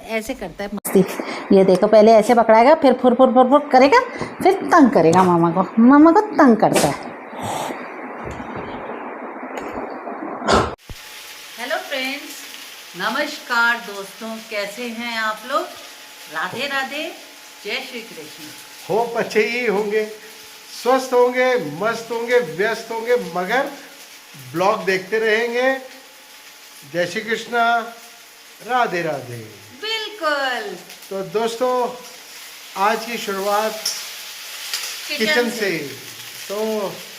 ऐसे करता है मस्ती। ये देखो, पहले ऐसे पकड़ाएगा, फिर फुर फुर फुर फुर करेगा, फिर तंग करेगा मामा को तंग करता है। हेलो फ्रेंड्स, नमस्कार दोस्तों, कैसे हैं आप लोग? राधे राधे, जय श्री कृष्ण। होप अच्छे ही होंगे, स्वस्थ होंगे, मस्त होंगे, व्यस्त होंगे, मगर ब्लॉग देखते रहेंगे। जय श्री कृष्णा, राधे राधे। बिल्कुल। तो दोस्तों, आज की शुरुआत किचन से। तो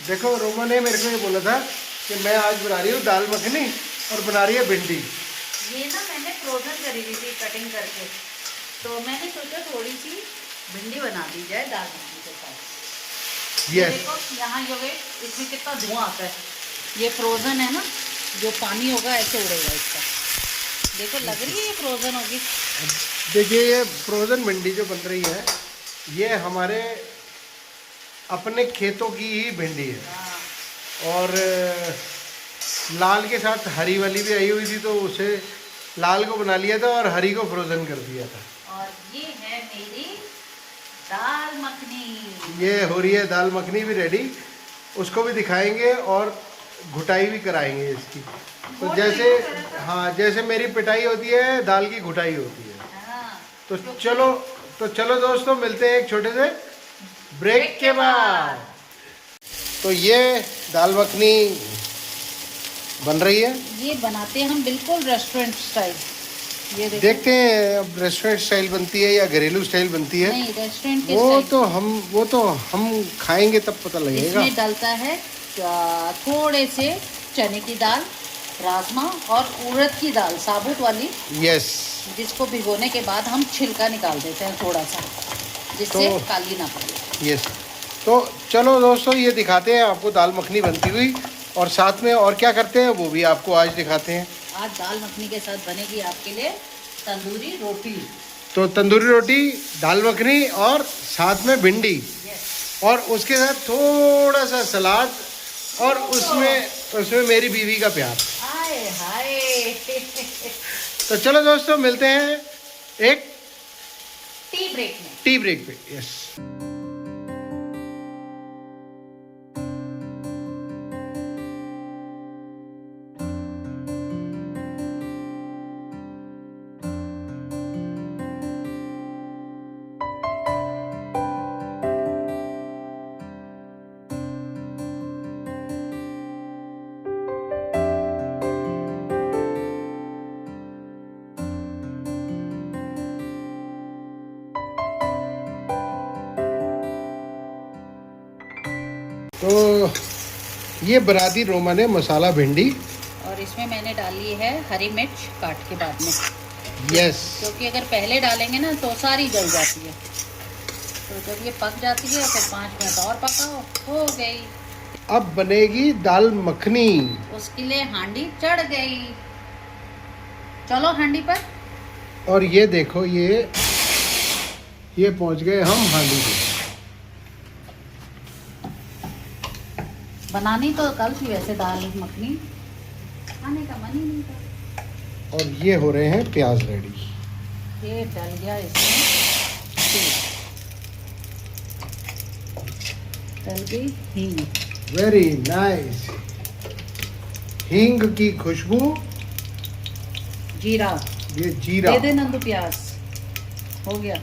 देखो, रोमा ने मेरे को ये बोला था कि मैं आज बना रही हूँ दाल मखनी और बना रही है भिंडी। ये ना मैंने फ्रोजन करी हुई थी कटिंग करके, तो मैंने सोचा थोड़ी सी भिंडी बना दी जाए दाल मखनी के साथ। यस। देखो यहाँ जो है, इसमें कितना धुआं आता है। ये फ्रोजन है ना, जो पानी होगा ऐसे उड़ेगा इसका। देखो, लग रही है ये फ्रोजन होगी। देखिए, ये फ्रोजन भिंडी जो बन रही है, ये हमारे अपने खेतों की ही भिंडी है। और लाल के साथ हरी वाली भी आई हुई थी, तो उसे लाल को बना लिया था और हरी को फ्रोजन कर दिया था। और ये है मेरी दाल मखनी। ये हो रही है दाल मखनी भी रेडी, उसको भी दिखाएंगे और घुटाई भी कराएंगे इसकी। तो जैसे, हाँ, जैसे मेरी पिटाई होती है, दाल की घुटाई होती है। तो चलो दोस्तों, मिलते हैं एक छोटे से ब्रेक के बाद। तो ये दाल मखनी बन रही है। ये बनाते हैं हम बिल्कुल रेस्टोरेंट स्टाइल। ये देखो। देखते हैं अब रेस्टोरेंट स्टाइल बनती है या घरेलू स्टाइल बनती है। नहीं, रेस्टोरेंट के वो तो हम खाएंगे तब पता लगेगा। इसमें डलता है थोड़े से चने की दाल, राजमा और उड़द की दाल साबुत वाली। यस। जिसको भिगोने के बाद हम छिलका निकाल देते हैं थोड़ा सा, जिससे काली ना पड़े। यस। तो चलो दोस्तों, ये दिखाते हैं आपको दाल मखनी बनती हुई, और साथ में और क्या करते हैं वो भी आपको आज दिखाते हैं। आज दाल मखनी के साथ बनेगी आपके लिए तंदूरी रोटी। तो तंदूरी रोटी, दाल मखनी और साथ में भिंडी, और उसके साथ थोड़ा सा सलाद, और उसमें मेरी बीवी का प्यार। हाय हाय। तो चलो दोस्तों, मिलते हैं एक टी ब्रेक पे। यस। तो ये बना दी रोमा ने मसाला भिंडी, और इसमें मैंने डाली है हरी मिर्च काट के बाद में। यस। क्योंकि अगर पहले डालेंगे ना तो सारी जल जाती है, तो जब ये पक जाती है तो 5 मिनट और पकाओ, हो गई। अब बनेगी दाल मखनी। उसके लिए हांडी चढ़ गई। चलो हांडी पर। और ये देखो, ये पहुंच गए हम हांडी पे। बनानी तो कल थी वैसे दाल मखनी, खाने का मन ही नहीं था। और ये हो रहे हैं प्याज रेडी। ये डल गया इसमें तेल, डल गई हींग। Very nice. हींग की खुशबू। जीरा। ये जीरा दे दे नंदू, प्याज हो गया।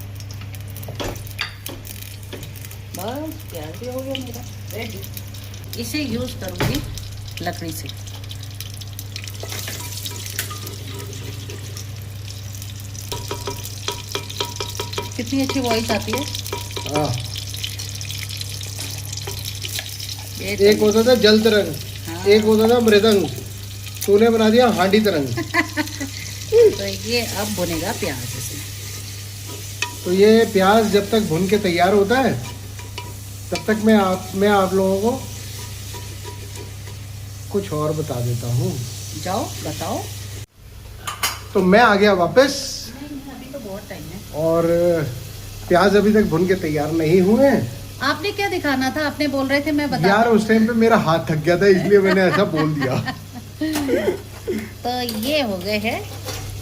बस प्याज भी हो गया मेरा रेडी। इसे यूज करूंगी लकड़ी से। कितनी अच्छी वॉइस आती है। हाँ। एक होता था जल तरंग, हाँ। एक होता था मृदंग, तूने बना दिया हांडी तरंग। तो ये अब भुनेगा प्याज इसमें। तो ये प्याज जब तक भुन के तैयार होता है, तब तक मैं आप लोगों को कुछ और बता देता हूँ। जाओ बताओ। तो मैं आ गया वापस। नहीं, अभी तो बहुत टाइम है। और प्याज अभी तक भुन के तैयार नहीं हुए। आपने क्या दिखाना था? आपने बोल रहे थे मैं बता। यार, उस टाइम पे मेरा हाथ थक गया था, इसलिए मैंने ऐसा बोल दिया। तो ये हो गए हैं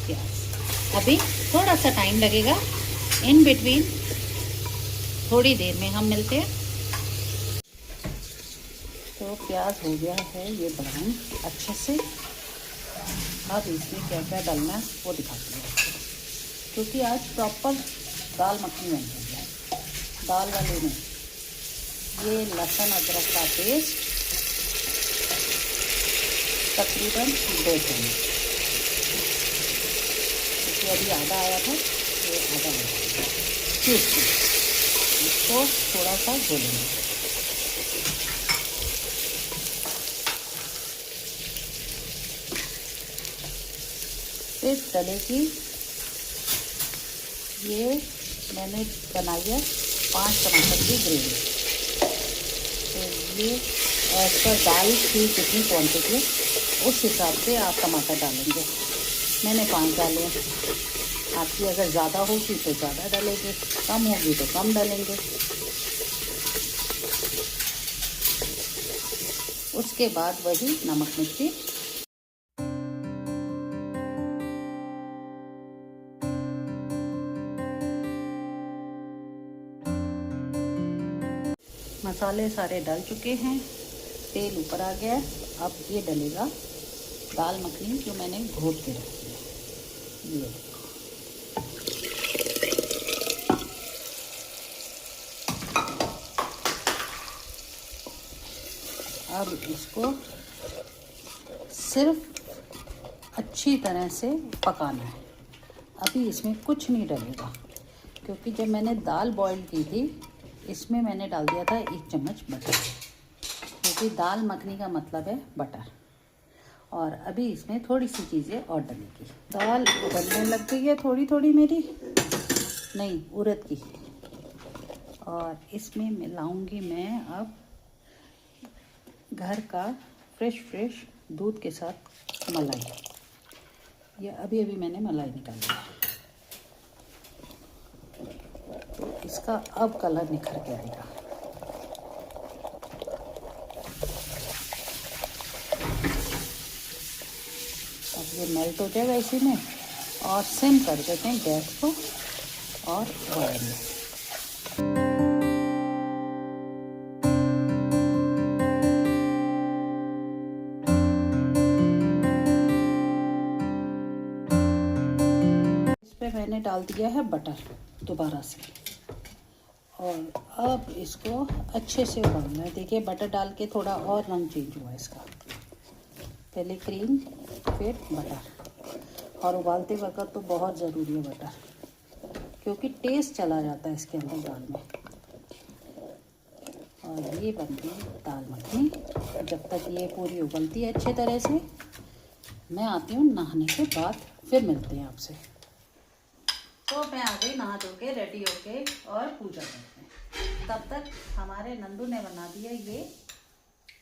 प्याज। अभी थोड़ा सा टाइम लगेगा। इन बिटवीन थोड़ी देर में हम मिलते हैं। तो प्याज हो गया है ये ब्राउन अच्छे से। अब इसमें क्या क्या डालना है वो दिखाती हूँ आपको, क्योंकि आज प्रॉपर दाल मखनी बन रही है, दाल वाले में। ये लहसुन अदरक का पेस्ट तकरीबन 2 चम्मच, क्योंकि अभी आधा आया था, ये आधा लगाएंगे। इसको थोड़ा सा घोलेंगे। फिर तले की ये मैंने बनाई है 5 टमाटर की ग्रेवी। तो ये एज पर दाल की कितनी क्वांटिटी है उस हिसाब से आप टमाटर डालेंगे। मैंने 5 डाले हैं। आपकी अगर ज़्यादा होगी तो ज़्यादा डालेंगे, कम होगी तो कम डालेंगे। उसके बाद वही नमक मिर्ची। मसाले सारे डल चुके हैं, तेल ऊपर आ गया है। अब ये डलेगा दाल मखनी जो मैंने घोट के रखी है। ये अब इसको सिर्फ अच्छी तरह से पकाना है। अभी इसमें कुछ नहीं डलेगा, क्योंकि जब मैंने दाल बॉईल की थी इसमें मैंने डाल दिया था 1 चम्मच बटर, क्योंकि दाल मखनी का मतलब है बटर। और अभी इसमें थोड़ी सी चीज़ें और डलेगी। दाल उबलने लग गई है थोड़ी थोड़ी मेरी, नहीं उड़द की। और इसमें मिलाऊंगी मैं अब घर का फ्रेश दूध के साथ मलाई। ये अभी अभी मैंने मलाई निकाली है। इसका अब कलर निखर के आएगा। अब ये मेल्ट हो जाएगा इसी में, और सिम कर देते हैं गैस को और उबालेंगे। इस पे मैंने डाल दिया है बटर दोबारा से, और अब इसको अच्छे से उबालना है। देखिए बटर डाल के थोड़ा और रंग चेंज हुआ इसका। पहले क्रीम फिर बटर, और उबालते वक्त तो बहुत ज़रूरी है बटर, क्योंकि टेस्ट चला जाता है इसके अंदर दाल में। और ये बनती है दाल मखनी। जब तक ये पूरी उबलती है अच्छे तरह से, मैं आती हूँ नहाने के बाद, फिर मिलते हैं आपसे। तो मैं आ गई नहा धो के रेडी होके, और पूजा करते हैं। तब तक हमारे नंदू ने बना दिया ये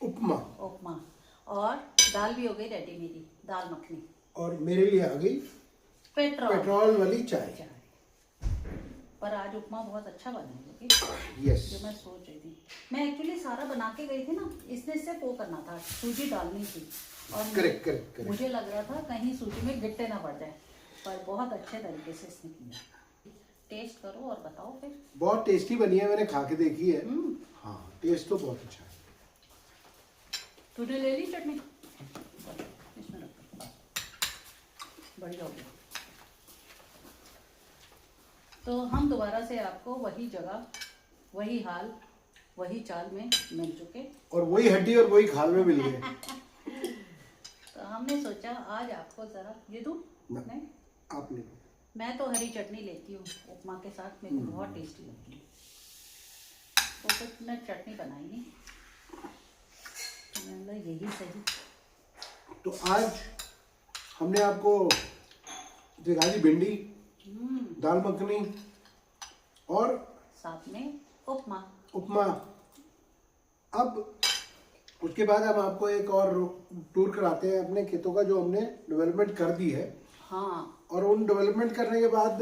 उपमा, और दाल भी हो गई रेडी मेरी, दाल मखनी। और मेरे लिए आ गई पेट्रोल वाली चाय। पर आज उपमा बहुत अच्छा बना है, यस। जो मैं सोच रही थी। मैं एक्चुअली सारा बना के गई थी ना, इसने सिर्फ वो करना था, सूजी डालनी थी। और करेक्ट। मुझे लग रहा था कहीं सूजी में गिट्टे ना पड़ जाए, पर बहुत अच्छे तरीके से इसने किया। टेस्ट करो और बताओ फिर। बहुत टेस्टी बनी है, मैंने खा के देखी है। हाँ, टेस्ट तो बहुत अच्छा है। तूने ले ली चटनी? इसमें रख, बढ़िया हो गया। तो हम दोबारा से आपको वही जगह, वही हाल, वही चाल में मिल चुके, और वही हड्डी और वही खाल में मिल गए। तो हमने सोचा आज आपको जरा ये दूं। नहीं, आपने, मैं तो हरी चटनी लेती हूँ उपमा के साथ, मेरे को बहुत टेस्टी लगती है। तो कुछ मैं चटनी बनाई नहीं, तो मैंने यही सही। तो आज हमने आपको दिखा दी भिंडी, दाल मखनी और साथ में उपमा। अब उसके बाद हम आपको एक और टूर कराते हैं अपने खेतों का, जो हमने डेवलपमेंट कर दी है। हाँ, और उन डेवलपमेंट करने के बाद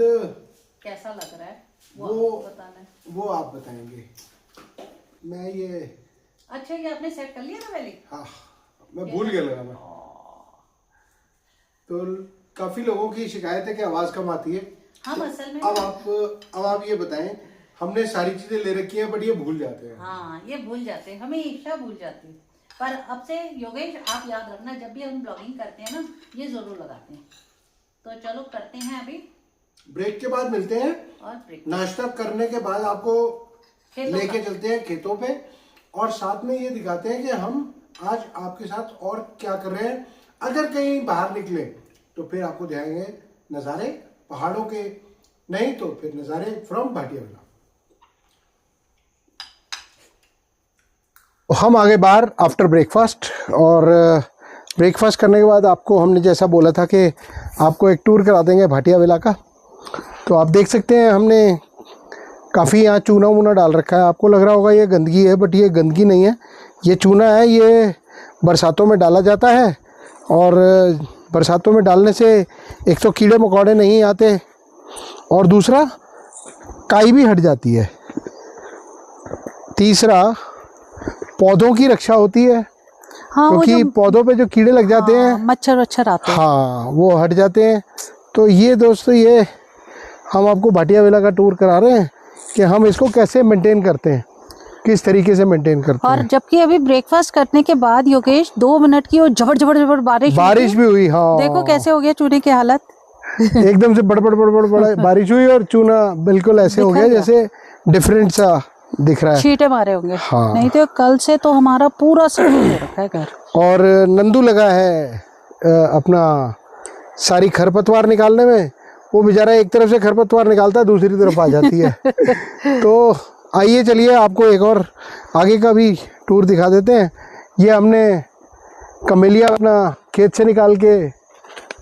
कैसा लग रहा है वो बताना है। वो आप बताएंगे। मैं ये, अच्छा, ये आपने सेट कर लिया ना पहले? हाँ, मैं भूल गया लगाना। तो काफी लोगों की शिकायत है कि आवाज कम आती है। हम असल में अब आप ये बताएं, हमने सारी चीजें ले रखी हैं बट ये भूल जाते हैं। हाँ, ये भूल जाते हैं, हमेशा भूल जाती है। पर अब से योगेश आप याद रखना, जब भी हम ब्लॉगिंग करते हैं ना, ये जरूर लगाते हैं। तो चलो करते हैं अभी ब्रेक के बाद मिलते हैं, और ब्रेक नाश्ता करने के बाद आपको लेके चलते हैं खेतों पे, और साथ में ये दिखाते हैं कि हम आज आपके साथ और क्या कर रहे हैं। अगर कहीं बाहर निकले तो फिर आपको दिखाएंगे नज़ारे पहाड़ों के, नहीं तो फिर नज़ारे फ्रॉम भाटिया विला। हम आगे बाहर आफ्टर ब्रेकफास्ट, और ब्रेकफास्ट करने के बाद आपको हमने जैसा बोला था कि आपको एक टूर करा देंगे भाटिया विला का। तो आप देख सकते हैं हमने काफ़ी यहाँ चूना वूना डाल रखा है। आपको लग रहा होगा ये गंदगी है, बट ये गंदगी नहीं है, ये चूना है। ये बरसातों में डाला जाता है, और बरसातों में डालने से एक तो कीड़े मकोड़े नहीं आते, और दूसरा काई भी हट जाती है। तीसरा पौधों की रक्षा होती है। हाँ, क्योंकि पौधों पे जो कीड़े लग जाते हैं, मच्छर वच्छर आते हैं, हाँ वो हट जाते हैं। तो ये दोस्तों, ये हम आपको भाटिया विला का टूर करा रहे हैं कि हम इसको कैसे मेंटेन करते हैं, किस तरीके से मेंटेन करते हैं। और जबकि अभी ब्रेकफास्ट करने के बाद योगेश 2 मिनट की वो जबर बारिश भी हुई। हाँ, देखो कैसे हो गया चूने की हालत। एकदम से बड़ बारिश हुई, और चूना बिल्कुल ऐसे हो गया जैसे डिफरेंट सा दिख रहा है, छींटे मारे होंगे। हाँ। नहीं तो कल से तो हमारा पूरा सब हो रखा है घर। और नंदू लगा है अपना सारी खरपतवार निकालने में। वो बेचारा एक तरफ से खरपतवार निकालता है, दूसरी तरफ आ जाती है। तो आइए चलिए आपको एक और आगे का भी टूर दिखा देते हैं। ये हमने कमेलिया अपना खेत से निकाल के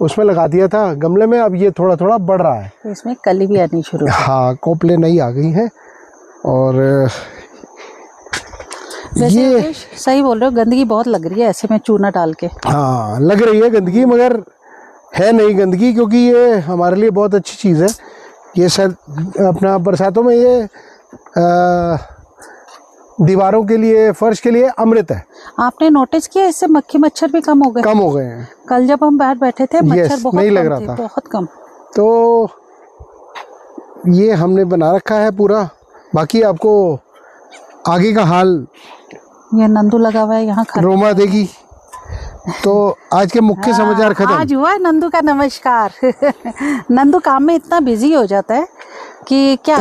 उसमें लगा दिया था गमले में, अब ये थोड़ा थोड़ा बढ़ रहा है, इसमें कली भी आनी शुरू। हाँ, कोपले नई आ गई हैं। और ये सही बोल रहे हो, गंदगी बहुत लग रही है ऐसे में चूना डाल के। हाँ, लग रही है गंदगी, मगर है नहीं गंदगी, क्योंकि ये हमारे लिए बहुत अच्छी चीज़ है। ये सर अपना बरसातों में ये दीवारों के लिए, फर्श के लिए अमृत है। आपने नोटिस किया इससे मक्खी मच्छर भी कम हो गए हैं। कल जब हम बाहर बैठे थे, मच्छर बहुत नहीं कम लग रहा थे, था, बहुत कम। तो ये हमने बना रखा है पूरा। बाकी आपको आगे का हाल, ये नंदू लगा हुआ है यहाँ, रोमा देगी। तो आज के मुख्य समाचार खत्म। आज हुआ है नंदू का नमस्कार। नंदू काम में इतना बिजी हो जाता है कि क्या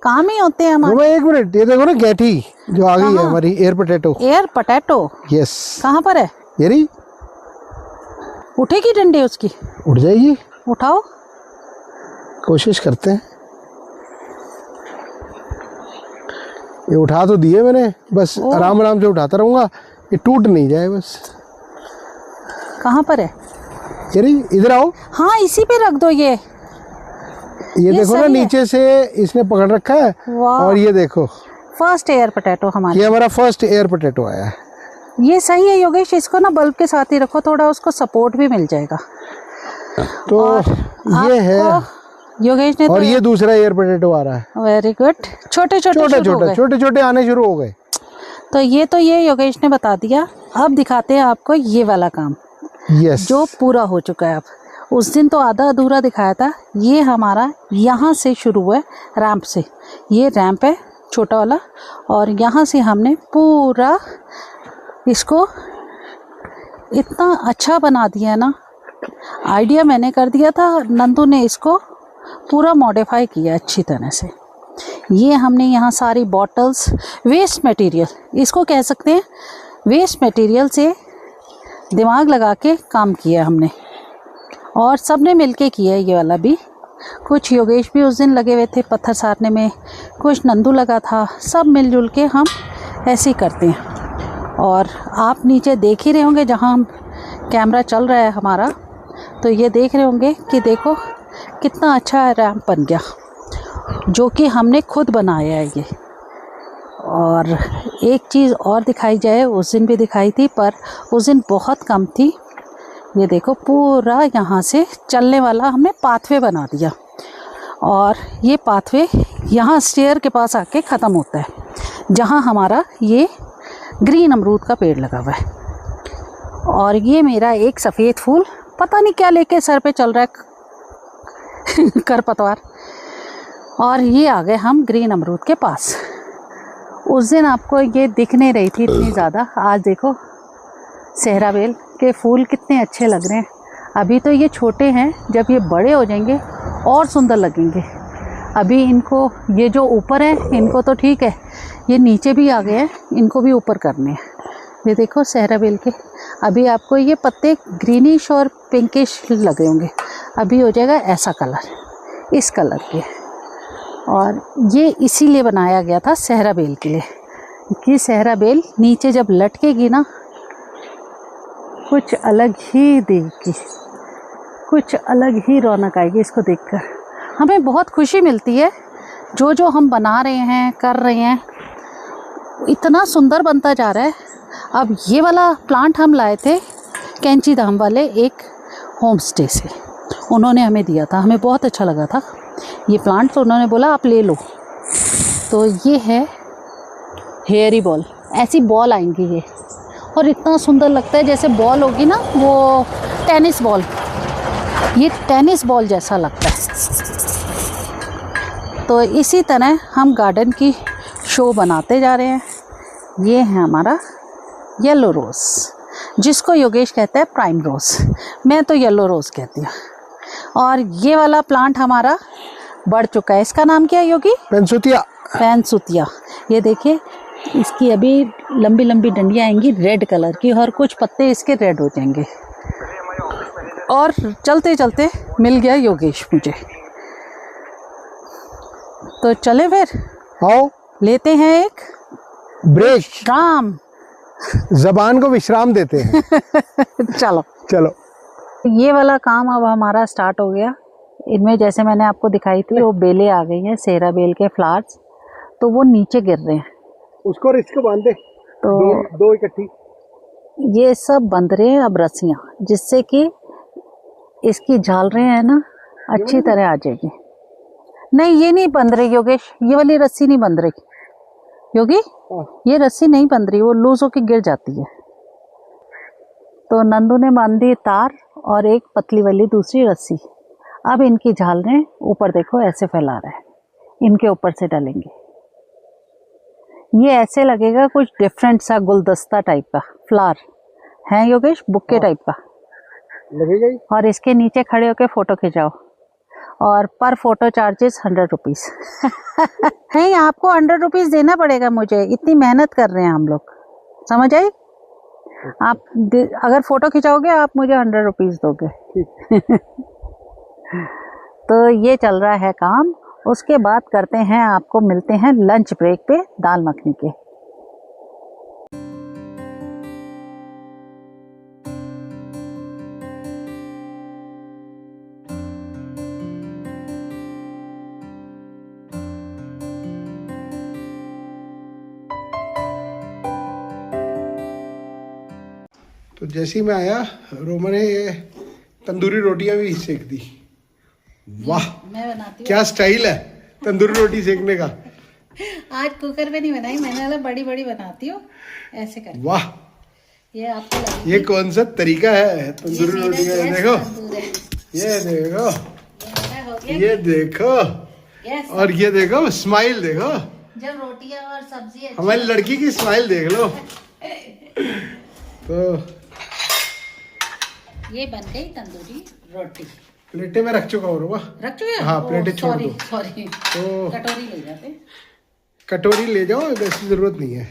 काम ही होते हैं हमारे। रोमा एक मिनट, ये देखो ना गैठी जो आ गई है हमारी, air potato. Air potato, yes. कहाँ पर है ये रही। उठेगी डंडे उसकी? उठ जाएगी, उठाओ, कोशिश करते हैं। ये उठा तो दिए मैंने, बस आराम आराम से उठाता रहूंगा, ये टूट नहीं जाए बस। कहाँ पर है? ये रही, इधर आओ। हाँ, इसी पे रख दो। ये देखो ना, नीचे से इसने पकड़ रखा है, और ये देखो फर्स्ट एयर पोटैटो हमारा। ये हमारा फर्स्ट एयर पोटैटो आया है। ये सही है योगेश, इसको ना बल्ब के साथ ही रखो, थोड़ा उसको सपोर्ट भी मिल जाएगा। तो ये है योगेश ने, और ये दूसरा एयर पोटैटो आ रहा है। Very good. छोटे छोटे आने शुरू हो गए। तो ये योगेश ने बता दिया। अब दिखाते हैं आपको ये वाला काम, जो पूरा हो चुका है। अब उस दिन तो आधा अधूरा दिखाया था। ये हमारा यहाँ से शुरू हुआ है, रैंप से। ये रैंप है छोटा वाला, और यहाँ से हमने पूरा इसको इतना अच्छा बना दिया ना। आइडिया मैंने कर दिया था, नंदू ने इसको पूरा मॉडिफाई किया अच्छी तरह से। ये हमने यहाँ सारी बॉटल्स, वेस्ट मटेरियल इसको कह सकते हैं, वेस्ट मटेरियल से दिमाग लगा के काम किया हमने, और सब ने मिल के किया है। ये वाला भी, कुछ योगेश भी उस दिन लगे हुए थे पत्थर सारने में, कुछ नंदू लगा था, सब मिलजुल के हम ऐसे ही करते हैं। और आप नीचे देख ही रहे होंगे, जहाँ हम कैमरा चल रहा है हमारा, तो ये देख रहे होंगे कि देखो कितना अच्छा रैंप बन गया, जो कि हमने खुद बनाया है ये। और एक चीज़ और दिखाई जाए, उस दिन भी दिखाई थी पर उस दिन बहुत कम थी। ये देखो पूरा यहाँ से चलने वाला हमने पाथवे बना दिया, और ये पाथवे यहाँ स्टेयर के पास आके ख़त्म होता है, जहाँ हमारा ये ग्रीन अमरूद का पेड़ लगा हुआ है। और ये मेरा एक सफ़ेद फूल पता नहीं क्या लेके सर पे चल रहा है, खरपतवार। और ये आ गए हम ग्रीन अमरूद के पास। उस दिन आपको ये दिख नहीं रही थी इतनी ज़्यादा, आज देखो सहरा बेल के फूल कितने अच्छे लग रहे हैं। अभी तो ये छोटे हैं, जब ये बड़े हो जाएंगे और सुंदर लगेंगे। अभी इनको, ये जो ऊपर है इनको तो ठीक है, ये नीचे भी आ गए हैं, इनको भी ऊपर करने हैं। ये देखो सहरा बेल के, अभी आपको ये पत्ते ग्रीनिश और पिंकिश लग रहे होंगे, अभी हो जाएगा ऐसा कलर, इस कलर के। और ये इसीलिए बनाया गया था सहरा बेल के लिए कि सहरा बेल नीचे जब लटकेगी ना, कुछ अलग ही देगी, कुछ अलग ही रौनक आएगी इसको देखकर। हमें बहुत खुशी मिलती है, जो हम बना रहे हैं, कर रहे हैं, इतना सुंदर बनता जा रहा है। अब ये वाला प्लांट हम लाए थे कैंची धाम वाले एक होम स्टे से, उन्होंने हमें दिया था, हमें बहुत अच्छा लगा था ये प्लांट, तो उन्होंने बोला आप ले लो। तो ये है हेयरी बॉल, ऐसी बॉल आएंगी ये, और इतना सुंदर लगता है जैसे बॉल होगी ना, वो टेनिस बॉल, ये टेनिस बॉल जैसा लगता है। तो इसी तरह हम गार्डन की शो बनाते जा रहे हैं। ये है हमारा येलो रोज़, जिसको योगेश कहता है प्राइम रोज़, मैं तो येलो रोज़ कहती हूँ। और ये वाला प्लांट हमारा बढ़ चुका है, इसका नाम क्या है योगी? पेनसुतिया। पेनसुतिया। ये देखिए, इसकी अभी लंबी लंबी डंडियाँ आएंगी रेड कलर की, और कुछ पत्ते इसके रेड हो जाएंगे। और चलते चलते मिल गया योगेश मुझे, तो चले फिर आओ लेते हैं एक ब्रेक, विश्राम, जबान को विश्राम देते हैं। चलो चलो। ये वाला काम अब हमारा स्टार्ट हो गया। इनमें जैसे मैंने आपको दिखाई थी वो बेलें आ गई हैं, सहरा बेल के फ्लावर्स, तो वो नीचे गिर रहे हैं, उसको रिस्क बांध दे, तो दो इकट्ठी। ये सब बंध रहे हैं अब रस्सियाँ, जिससे कि इसकी झालरें हैं ना अच्छी तरह आ जाएगी। नहीं ये नहीं बंध रही योगेश, ये वाली रस्सी नहीं बंध रही योगी, ये रस्सी नहीं बंध रही, वो लूज होके गिर जाती है। तो नंदू ने बांध दी तार और एक पतली वाली दूसरी रस्सी। अब इनकी झालरें ऊपर देखो ऐसे फैला रहा है, इनके ऊपर से डालेंगे। ये ऐसे लगेगा कुछ डिफरेंट सा गुलदस्ता टाइप का फ्लावर है योगेश, बुक्के टाइप का लगेगा ही। और इसके नीचे खड़े होकर फोटो खिंचाओ, और पर फोटो चार्जेस 100 रुपीज़। नहीं आपको 100 रुपीज़ देना पड़ेगा मुझे, इतनी मेहनत कर रहे हैं हम लोग, समझ आई? आप अगर फ़ोटो खिंचाओगे आप मुझे 100 रुपीज़ दोगे। तो ये चल रहा है काम। उसके बाद करते हैं, आपको मिलते हैं लंच ब्रेक पे दाल मखनी के। तो जैसे ही मैं आया, रोमा ने ये तंदूरी रोटियां भी सेक दी। वाह, मैं बनाती हूँ, क्या स्टाइल है तंदूरी रोटी सेकने का। आज कुकर में नहीं बनाई मैंने, वाला बड़ी बड़ी बनाती हूँ ऐसे करके। वाह, ये आपको लगेगी, ये कौन सा तरीका है तंदूरी रोटी का? देखो, ये देखो, ये देखो, और ये देखो स्माइल देखो, जब रोटियां और सब्जी हमारी लड़की की स्माइल देख लो। तो ये बन गई तंदूरी रोटी। प्लेटें में रख चुका हूँ रोमा। रख चुके? हाँ, प्लेटें छोड़ दो। सॉरी, तो कटोरी ले जाते। कटोरी ले जाओ, वैसी जरूरत नहीं है।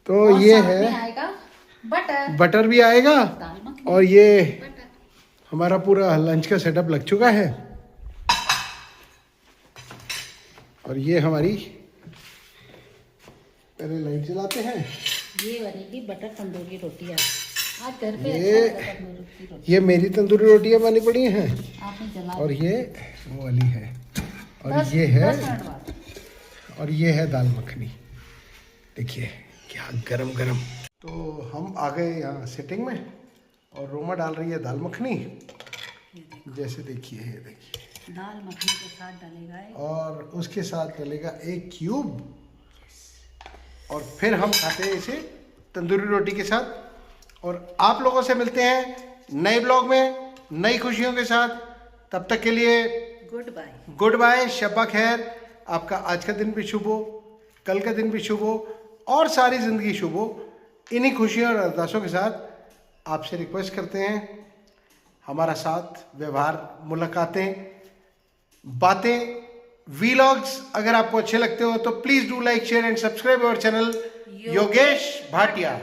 तो ये है आएगा बटर, बटर भी आएगा, दाल मखनी, और ये बटर। हमारा पूरा लंच का सेटअप लग चुका है। और ये हमारी, पहले लाइट जलाते हैं। ये बनेगी बटर तंदूरी रोटी। आज घर पे ये मेरी तंदूरी रोटियां बनी पड़ी हैं, आपने जला, और ये वो वाली है, और ये है, और ये है दाल मखनी। देखिए क्या गरम गरम। तो हम आ गए यहाँ सेटिंग में, और रोमा डाल रही है दाल मखनी। जैसे देखिए, ये देखिए दाल मखनी के साथ डालेगा, और उसके साथ डालेगा एक क्यूब, और फिर हम खाते हैं इसे तंदूरी रोटी के साथ। और आप लोगों से मिलते हैं नए ब्लॉग में नई खुशियों के साथ। तब तक के लिए गुड बाय, गुड बाय, शब्बा खैर, आपका आज का दिन भी शुभ हो, कल का दिन भी शुभ हो और सारी ज़िंदगी शुभ हो। इन्हीं खुशियों और अरदासों के साथ आपसे रिक्वेस्ट करते हैं, हमारा साथ, व्यवहार, मुलाकातें, बातें, वीलॉग्स अगर आपको अच्छे लगते हो तो please do like, share and subscribe our channel Yogesh Bhatia.